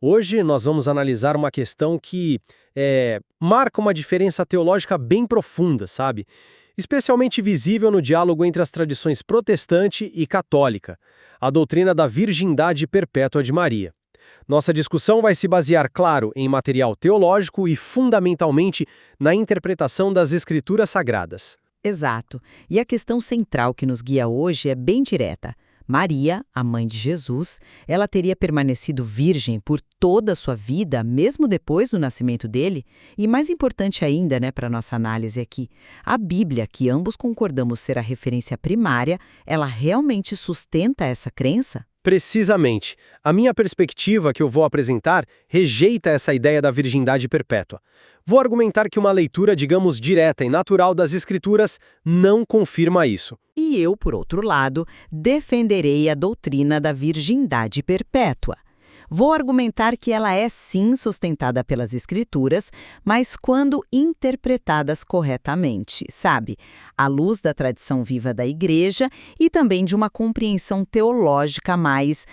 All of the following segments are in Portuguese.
Hoje nós vamos analisar uma questão que marca uma diferença teológica bem profunda, sabe? Especialmente visível no diálogo entre as tradições protestante e católica, a doutrina da virgindade perpétua de Maria. Nossa discussão vai se basear, claro, em material teológico e, fundamentalmente, na interpretação das Escrituras Sagradas. Exato. E a questão central que nos guia hoje é bem direta. Maria, a mãe de Jesus, ela teria permanecido virgem por toda a sua vida, mesmo depois do nascimento dele? E mais importante ainda, para nossa análise aqui, a Bíblia, que ambos concordamos ser a referência primária, ela realmente sustenta essa crença? Precisamente. A minha perspectiva que eu vou apresentar rejeita essa ideia da virgindade perpétua. Vou argumentar que uma leitura, digamos, direta e natural das Escrituras não confirma isso. E eu, por outro lado, defenderei a doutrina da virgindade perpétua. Vou argumentar que ela é sim sustentada pelas Escrituras, mas quando interpretadas corretamente, sabe? À luz da tradição viva da Igreja e também de uma compreensão teológica mais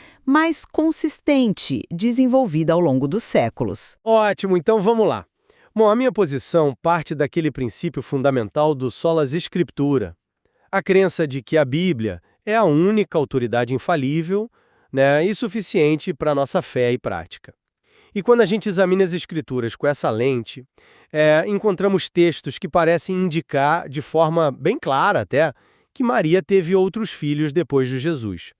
consistente, desenvolvida ao longo dos séculos. Ótimo, então vamos lá. Bom, a minha posição parte daquele princípio fundamental do solas scriptura. A crença de que a Bíblia é a única autoridade infalível, e suficiente para a nossa fé e prática. E quando a gente examina as Escrituras com essa lente, encontramos textos que parecem indicar, de forma bem clara até, que Maria teve outros filhos depois de Jesus.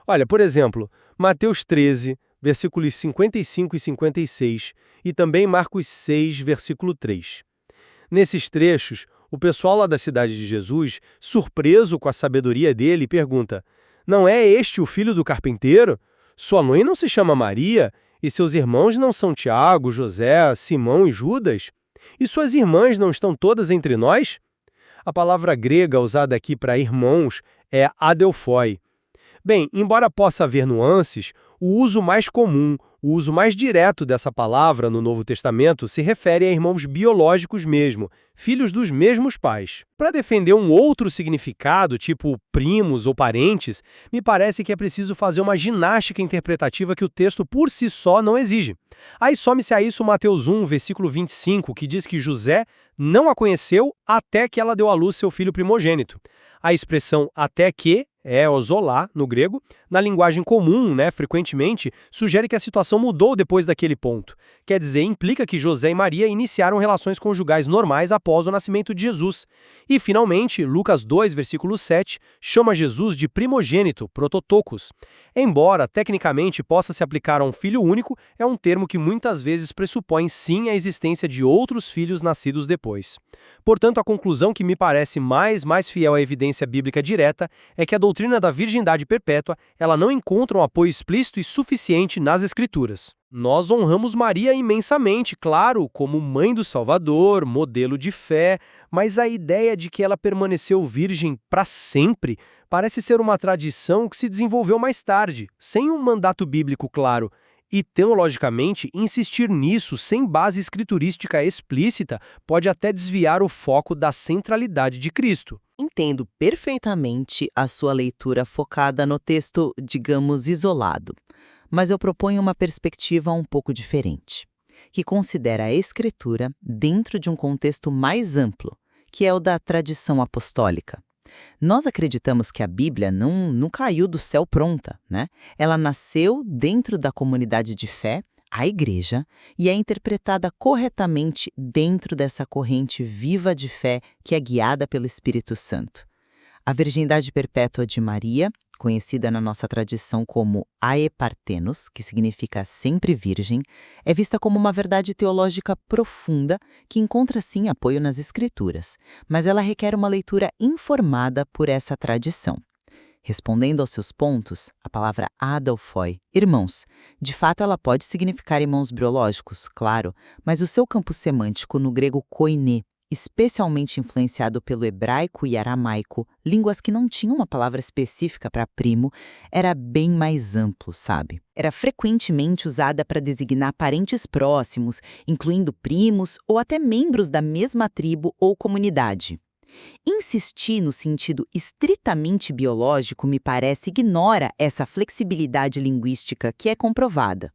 Olha, por exemplo, Mateus 13, versículos 55 e 56, e também Marcos 6, versículo 3. Nesses trechos, o pessoal lá da cidade de Jesus, surpreso com a sabedoria dele, pergunta: não é este o filho do carpinteiro? Sua mãe não se chama Maria? E seus irmãos não são Tiago, José, Simão e Judas? E suas irmãs não estão todas entre nós? A palavra grega usada aqui para irmãos é adelphoi. Bem, embora possa haver nuances, o uso mais comum, o uso mais direto dessa palavra no Novo Testamento se refere a irmãos biológicos mesmo, filhos dos mesmos pais. Para defender um outro significado, tipo primos ou parentes, me parece que é preciso fazer uma ginástica interpretativa que o texto por si só não exige. Aí some-se a isso Mateus 1, versículo 25, que diz que José não a conheceu até que ela deu à luz seu filho primogênito. A expressão até que ozolá, no grego, na linguagem comum, frequentemente, sugere que a situação mudou depois daquele ponto. Quer dizer, implica que José e Maria iniciaram relações conjugais normais após o nascimento de Jesus. E, finalmente, Lucas 2, versículo 7, chama Jesus de primogênito, prototokos. Embora, tecnicamente, possa se aplicar a um filho único, é um termo que muitas vezes pressupõe sim a existência de outros filhos nascidos depois. Portanto, a conclusão que me parece mais fiel à evidência bíblica direta é que a doutrina da virgindade perpétua ela não encontra um apoio explícito e suficiente nas Escrituras. Nós honramos Maria imensamente, claro, como mãe do Salvador, modelo de fé, mas a ideia de que ela permaneceu virgem para sempre parece ser uma tradição que se desenvolveu mais tarde, sem um mandato bíblico claro. E, teologicamente, insistir nisso sem base escriturística explícita pode até desviar o foco da centralidade de Cristo. Entendo perfeitamente a sua leitura focada no texto, digamos, isolado, mas eu proponho uma perspectiva um pouco diferente, que considera a Escritura dentro de um contexto mais amplo, que é o da tradição apostólica. Nós acreditamos que a Bíblia não caiu do céu pronta, Ela nasceu dentro da comunidade de fé, a Igreja, e é interpretada corretamente dentro dessa corrente viva de fé que é guiada pelo Espírito Santo. A virgindade perpétua de Maria, conhecida na nossa tradição como aepartenos, que significa sempre virgem, é vista como uma verdade teológica profunda que encontra sim apoio nas Escrituras, mas ela requer uma leitura informada por essa tradição. Respondendo aos seus pontos, a palavra adelphoi, irmãos, de fato ela pode significar irmãos biológicos, claro, mas o seu campo semântico no grego koiné, especialmente influenciado pelo hebraico e aramaico, línguas que não tinham uma palavra específica para primo, era bem mais amplo, sabe? Era frequentemente usada para designar parentes próximos, incluindo primos ou até membros da mesma tribo ou comunidade. Insistir no sentido estritamente biológico me parece ignora essa flexibilidade linguística que é comprovada.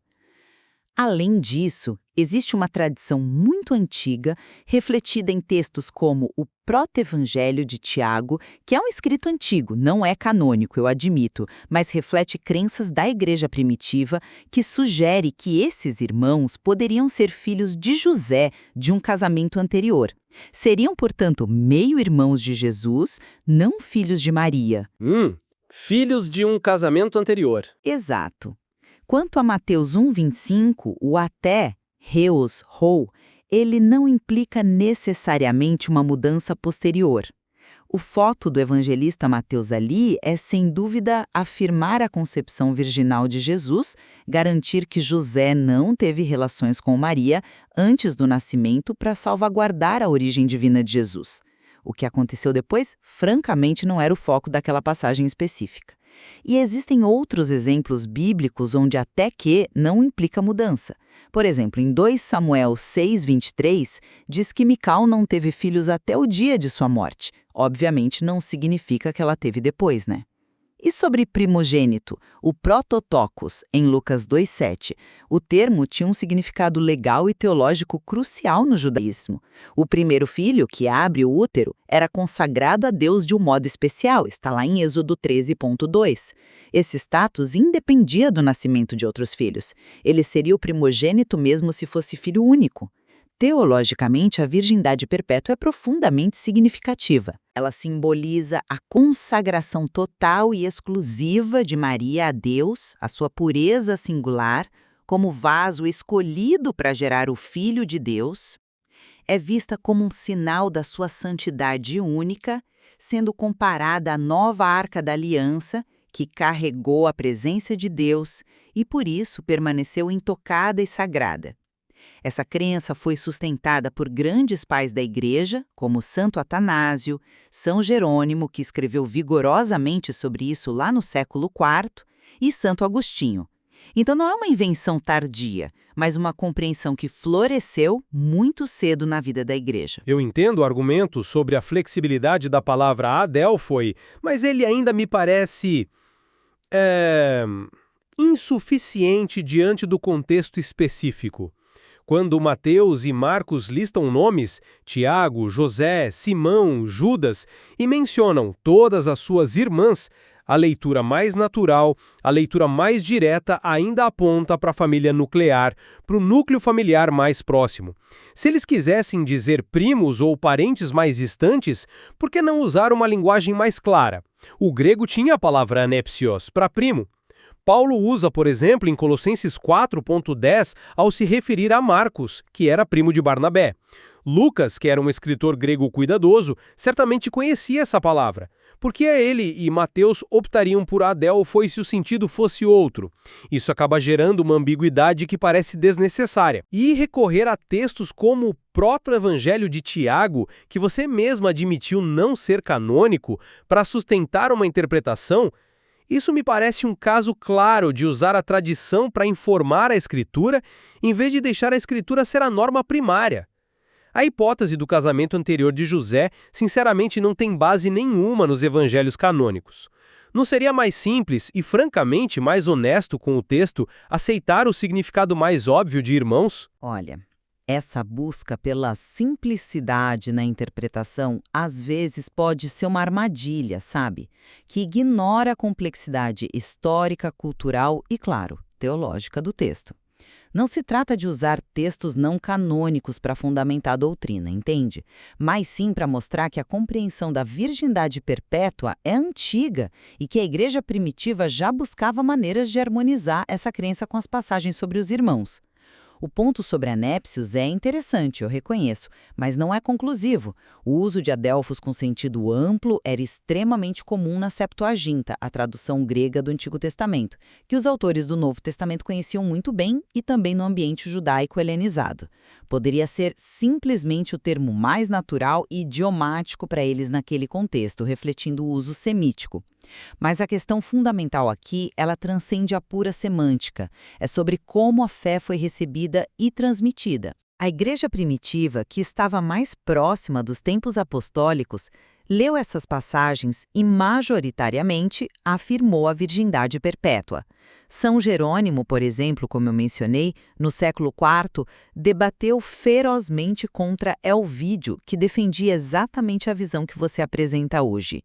Além disso, existe uma tradição muito antiga, refletida em textos como o Proto-Evangelho de Tiago, que é um escrito antigo, não é canônico, eu admito, mas reflete crenças da igreja primitiva que sugere que esses irmãos poderiam ser filhos de José de um casamento anterior. Seriam, portanto, meio-irmãos de Jesus, não filhos de Maria. Filhos de um casamento anterior. Exato. Quanto a Mateus 1,25, o até, reos, rou, ele não implica necessariamente uma mudança posterior. O foco do evangelista Mateus ali é, sem dúvida, afirmar a concepção virginal de Jesus, garantir que José não teve relações com Maria antes do nascimento para salvaguardar a origem divina de Jesus. O que aconteceu depois, francamente, não era o foco daquela passagem específica. E existem outros exemplos bíblicos onde até que não implica mudança. Por exemplo, em 2 Samuel 6:23, diz que Mical não teve filhos até o dia de sua morte. Obviamente não significa que ela teve depois, né? E sobre primogênito, o prototokos, em Lucas 2,7, o termo tinha um significado legal e teológico crucial no judaísmo. O primeiro filho, que abre o útero, era consagrado a Deus de um modo especial, está lá em Êxodo 13,2. Esse status independia do nascimento de outros filhos. Ele seria o primogênito mesmo se fosse filho único. Teologicamente, a virgindade perpétua é profundamente significativa. Ela simboliza a consagração total e exclusiva de Maria a Deus, a sua pureza singular, como vaso escolhido para gerar o Filho de Deus. É vista como um sinal da sua santidade única, sendo comparada à nova Arca da Aliança, que carregou a presença de Deus e, por isso, permaneceu intocada e sagrada. Essa crença foi sustentada por grandes pais da Igreja, como Santo Atanásio, São Jerônimo, que escreveu vigorosamente sobre isso lá no século IV, e Santo Agostinho. Então não é uma invenção tardia, mas uma compreensão que floresceu muito cedo na vida da Igreja. Eu entendo o argumento sobre a flexibilidade da palavra adélfoi, mas ele ainda me parece insuficiente diante do contexto específico. Quando Mateus e Marcos listam nomes, Tiago, José, Simão, Judas, e mencionam todas as suas irmãs, a leitura mais natural, a leitura mais direta ainda aponta para a família nuclear, para o núcleo familiar mais próximo. Se eles quisessem dizer primos ou parentes mais distantes, por que não usar uma linguagem mais clara? O grego tinha a palavra anepsios, para primo. Paulo usa, por exemplo, em Colossenses 4,10, ao se referir a Marcos, que era primo de Barnabé. Lucas, que era um escritor grego cuidadoso, certamente conhecia essa palavra. Por que ele e Mateus optariam por adélfoi se o sentido fosse outro? Isso acaba gerando uma ambiguidade que parece desnecessária. E recorrer a textos como o Proto-Evangelho de Tiago, que você mesmo admitiu não ser canônico, para sustentar uma interpretação, isso me parece um caso claro de usar a tradição para informar a Escritura, em vez de deixar a Escritura ser a norma primária. A hipótese do casamento anterior de José, sinceramente, não tem base nenhuma nos evangelhos canônicos. Não seria mais simples e, francamente, mais honesto com o texto aceitar o significado mais óbvio de irmãos? Olha, essa busca pela simplicidade na interpretação às vezes pode ser uma armadilha, sabe? Que ignora a complexidade histórica, cultural e, claro, teológica do texto. Não se trata de usar textos não canônicos para fundamentar a doutrina, entende? Mas sim para mostrar que a compreensão da virgindade perpétua é antiga e que a igreja primitiva já buscava maneiras de harmonizar essa crença com as passagens sobre os irmãos. O ponto sobre anépsios é interessante, eu reconheço, mas não é conclusivo. O uso de adélfos com sentido amplo era extremamente comum na Septuaginta, a tradução grega do Antigo Testamento, que os autores do Novo Testamento conheciam muito bem e também no ambiente judaico helenizado. Poderia ser simplesmente o termo mais natural e idiomático para eles naquele contexto, refletindo o uso semítico. Mas a questão fundamental aqui, ela transcende a pura semântica. É sobre como a fé foi recebida e transmitida. A igreja primitiva, que estava mais próxima dos tempos apostólicos, leu essas passagens e, majoritariamente, afirmou a virgindade perpétua. São Jerônimo, por exemplo, como eu mencionei, no século IV, debateu ferozmente contra Elvídio, que defendia exatamente a visão que você apresenta hoje.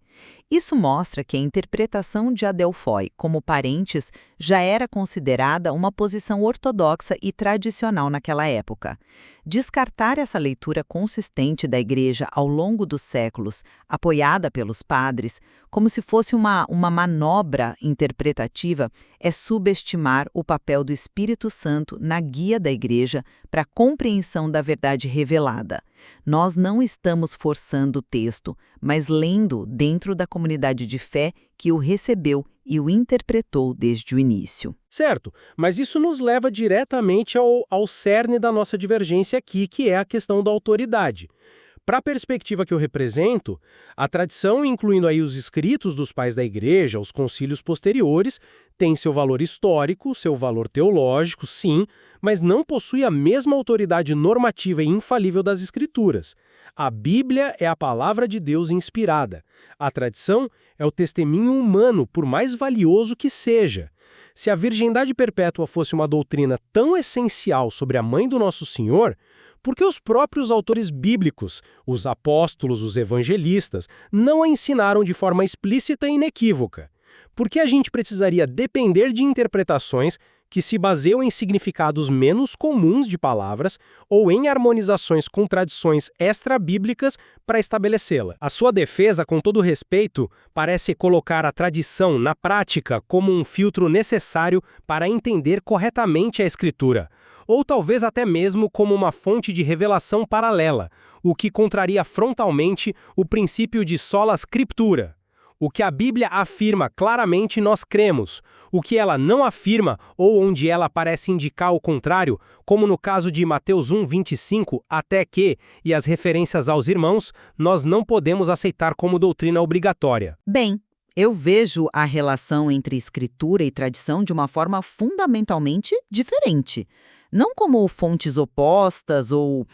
Isso mostra que a interpretação de Adelphoi como parentes já era considerada uma posição ortodoxa e tradicional naquela época. Descartar essa leitura consistente da Igreja ao longo dos séculos, apoiada pelos padres, como se fosse uma manobra interpretativa, é subestimar o papel do Espírito Santo na guia da Igreja para a compreensão da verdade revelada. Nós não estamos forçando o texto, mas lendo dentro da comunidade de fé que o recebeu e o interpretou desde o início. Certo, mas isso nos leva diretamente ao cerne da nossa divergência aqui, que é a questão da autoridade. Para a perspectiva que eu represento, a tradição, incluindo aí os escritos dos pais da Igreja, os concílios posteriores, tem seu valor histórico, seu valor teológico, sim, mas não possui a mesma autoridade normativa e infalível das Escrituras. A Bíblia é a palavra de Deus inspirada. A tradição é o testemunho humano, por mais valioso que seja. Se a virgindade perpétua fosse uma doutrina tão essencial sobre a mãe do Nosso Senhor, por que os próprios autores bíblicos, os apóstolos, os evangelistas, não a ensinaram de forma explícita e inequívoca? Por que a gente precisaria depender de interpretações que se baseiam em significados menos comuns de palavras ou em harmonizações com tradições extra-bíblicas para estabelecê-la? A sua defesa, com todo respeito, parece colocar a tradição, na prática, como um filtro necessário para entender corretamente a Escritura, ou talvez até mesmo como uma fonte de revelação paralela, o que contraria frontalmente o princípio de sola scriptura. O que a Bíblia afirma claramente nós cremos, o que ela não afirma ou onde ela parece indicar o contrário, como no caso de Mateus 1:25, até que, e as referências aos irmãos, nós não podemos aceitar como doutrina obrigatória. Bem, eu vejo a relação entre escritura e tradição de uma forma fundamentalmente diferente. Não como fontes opostas ou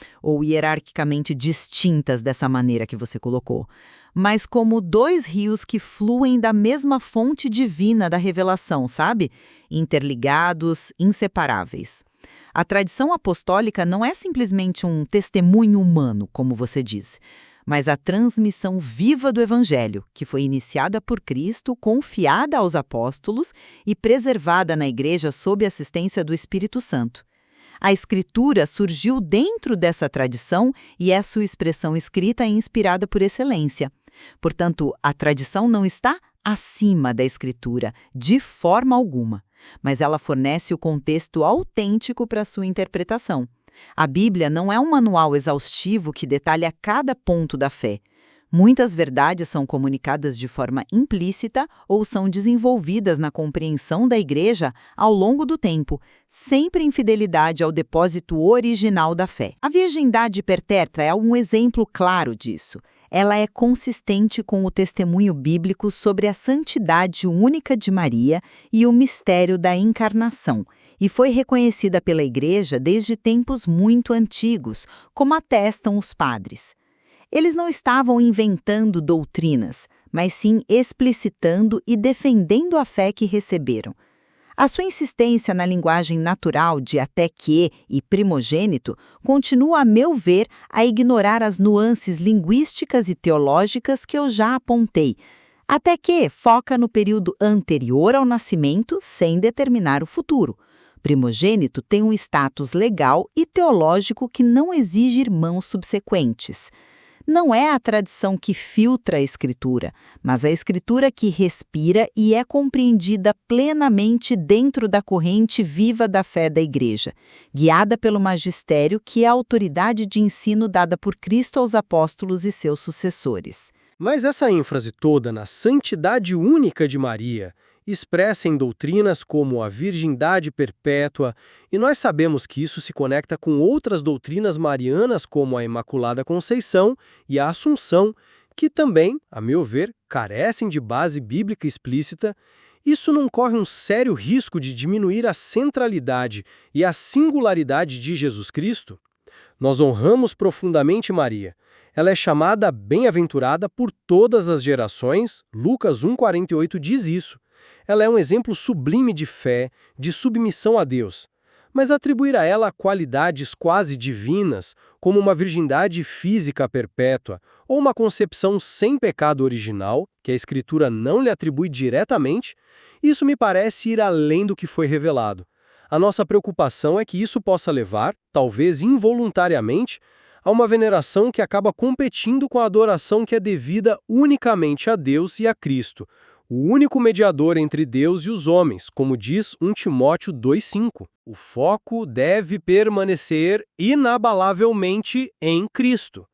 hierarquicamente distintas dessa maneira que você colocou, mas como dois rios que fluem da mesma fonte divina da revelação, sabe? Interligados, inseparáveis. A tradição apostólica não é simplesmente um testemunho humano, como você diz, mas a transmissão viva do Evangelho, que foi iniciada por Cristo, confiada aos apóstolos e preservada na Igreja sob a assistência do Espírito Santo. A Escritura surgiu dentro dessa tradição e é sua expressão escrita e inspirada por excelência. Portanto, a tradição não está acima da Escritura, de forma alguma, mas ela fornece o contexto autêntico para sua interpretação. A Bíblia não é um manual exaustivo que detalha cada ponto da fé. Muitas verdades são comunicadas de forma implícita ou são desenvolvidas na compreensão da Igreja ao longo do tempo, sempre em fidelidade ao depósito original da fé. A virgindade perpétua é um exemplo claro disso. Ela é consistente com o testemunho bíblico sobre a santidade única de Maria e o mistério da encarnação, e foi reconhecida pela Igreja desde tempos muito antigos, como atestam os padres. Eles não estavam inventando doutrinas, mas sim explicitando e defendendo a fé que receberam. A sua insistência na linguagem natural de até que e primogênito continua, a meu ver, a ignorar as nuances linguísticas e teológicas que eu já apontei. Até que foca no período anterior ao nascimento sem determinar o futuro. Primogênito tem um status legal e teológico que não exige irmãos subsequentes. Não é a tradição que filtra a Escritura, mas a Escritura que respira e é compreendida plenamente dentro da corrente viva da fé da Igreja, guiada pelo magistério que é a autoridade de ensino dada por Cristo aos apóstolos e seus sucessores. Mas essa ênfase toda na santidade única de Maria, expressa em doutrinas como a virgindade perpétua, e nós sabemos que isso se conecta com outras doutrinas marianas como a Imaculada Conceição e a Assunção, que também, a meu ver, carecem de base bíblica explícita. Isso não corre um sério risco de diminuir a centralidade e a singularidade de Jesus Cristo? Nós honramos profundamente Maria. Ela é chamada bem-aventurada por todas as gerações, Lucas 1,48 diz isso. Ela é um exemplo sublime de fé, de submissão a Deus. Mas atribuir a ela qualidades quase divinas, como uma virgindade física perpétua ou uma concepção sem pecado original, que a Escritura não lhe atribui diretamente, isso me parece ir além do que foi revelado. A nossa preocupação é que isso possa levar, talvez involuntariamente, a uma veneração que acaba competindo com a adoração que é devida unicamente a Deus e a Cristo, o único mediador entre Deus e os homens, como diz 1 Timóteo 2,5. O foco deve permanecer inabalavelmente em Cristo.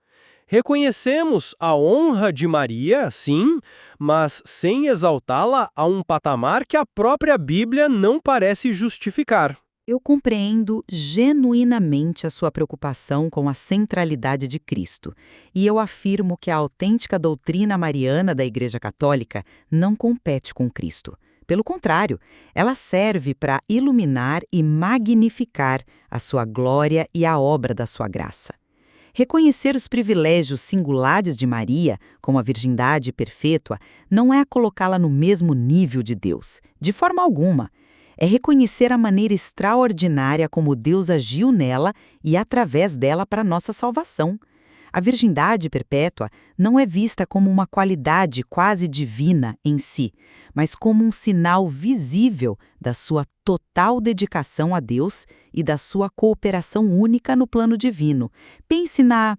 Reconhecemos a honra de Maria, sim, mas sem exaltá-la a um patamar que a própria Bíblia não parece justificar. Eu compreendo genuinamente a sua preocupação com a centralidade de Cristo, e eu afirmo que a autêntica doutrina mariana da Igreja Católica não compete com Cristo. Pelo contrário, ela serve para iluminar e magnificar a sua glória e a obra da sua graça. Reconhecer os privilégios singulares de Maria, como a virgindade perpétua, não é colocá-la no mesmo nível de Deus, de forma alguma. É reconhecer a maneira extraordinária como Deus agiu nela e através dela para nossa salvação. A virgindade perpétua não é vista como uma qualidade quase divina em si, mas como um sinal visível da sua total dedicação a Deus e da sua cooperação única no plano divino. Pense na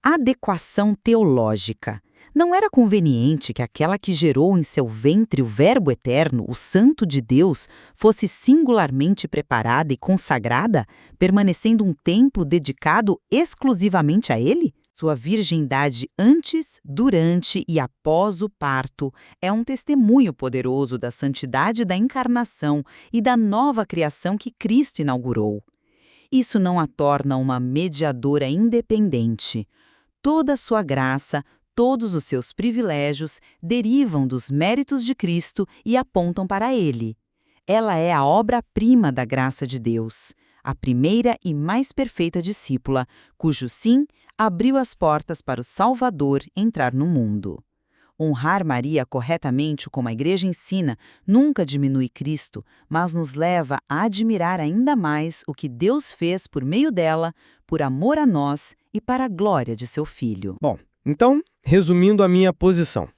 adequação teológica. Não era conveniente que aquela que gerou em seu ventre o Verbo eterno, o Santo de Deus, fosse singularmente preparada e consagrada, permanecendo um templo dedicado exclusivamente a ele? Sua virgindade antes, durante e após o parto é um testemunho poderoso da santidade da encarnação e da nova criação que Cristo inaugurou. Isso não a torna uma mediadora independente. Toda a sua graça, todos os seus privilégios derivam dos méritos de Cristo e apontam para Ele. Ela é a obra-prima da graça de Deus, a primeira e mais perfeita discípula, cujo sim abriu as portas para o Salvador entrar no mundo. Honrar Maria corretamente, como a Igreja ensina, nunca diminui Cristo, mas nos leva a admirar ainda mais o que Deus fez por meio dela, por amor a nós e para a glória de seu Filho. Bom, então, resumindo a minha posição.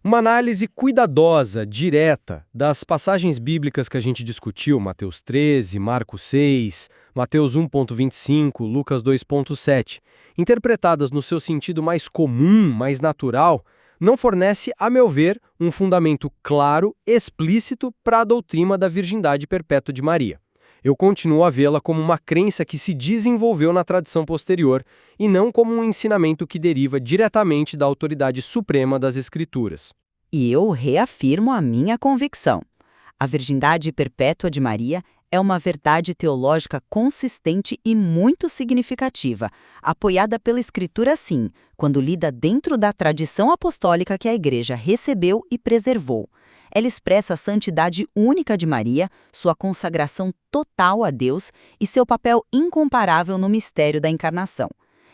Uma análise cuidadosa, direta, das passagens bíblicas que a gente discutiu, Mateus 13, Marcos 6, Mateus 1.25, Lucas 2.7, interpretadas no seu sentido mais comum, mais natural, não fornece, a meu ver, um fundamento claro, explícito para a doutrina da virgindade perpétua de Maria. Eu continuo a vê-la como uma crença que se desenvolveu na tradição posterior e não como um ensinamento que deriva diretamente da autoridade suprema das Escrituras. E eu reafirmo a minha convicção. A virgindade perpétua de Maria é uma verdade teológica consistente e muito significativa, apoiada pela Escritura sim, quando lida dentro da tradição apostólica que a Igreja recebeu e preservou. Ela expressa a santidade única de Maria, sua consagração total a Deus e seu papel incomparável no mistério da encarnação.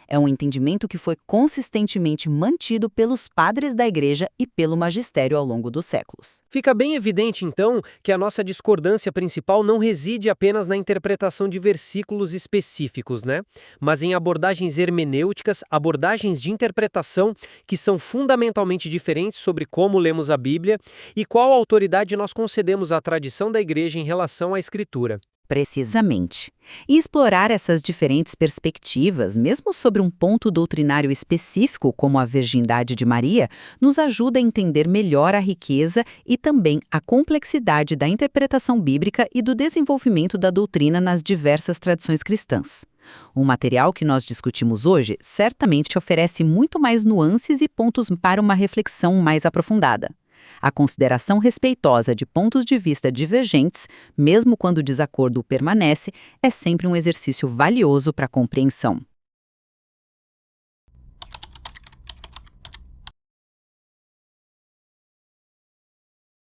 É um entendimento que foi consistentemente mantido pelos padres da Igreja e pelo magistério ao longo dos séculos. Fica bem evidente, então, que a nossa discordância principal não reside apenas na interpretação de versículos específicos, né? Mas em abordagens hermenêuticas, abordagens de interpretação que são fundamentalmente diferentes sobre como lemos a Bíblia e qual autoridade nós concedemos à tradição da Igreja em relação à Escritura. Precisamente. E explorar essas diferentes perspectivas, mesmo sobre um ponto doutrinário específico como a virgindade de Maria, nos ajuda a entender melhor a riqueza e também a complexidade da interpretação bíblica e do desenvolvimento da doutrina nas diversas tradições cristãs. O material que nós discutimos hoje certamente oferece muito mais nuances e pontos para uma reflexão mais aprofundada. A consideração respeitosa de pontos de vista divergentes, mesmo quando o desacordo permanece, é sempre um exercício valioso para a compreensão.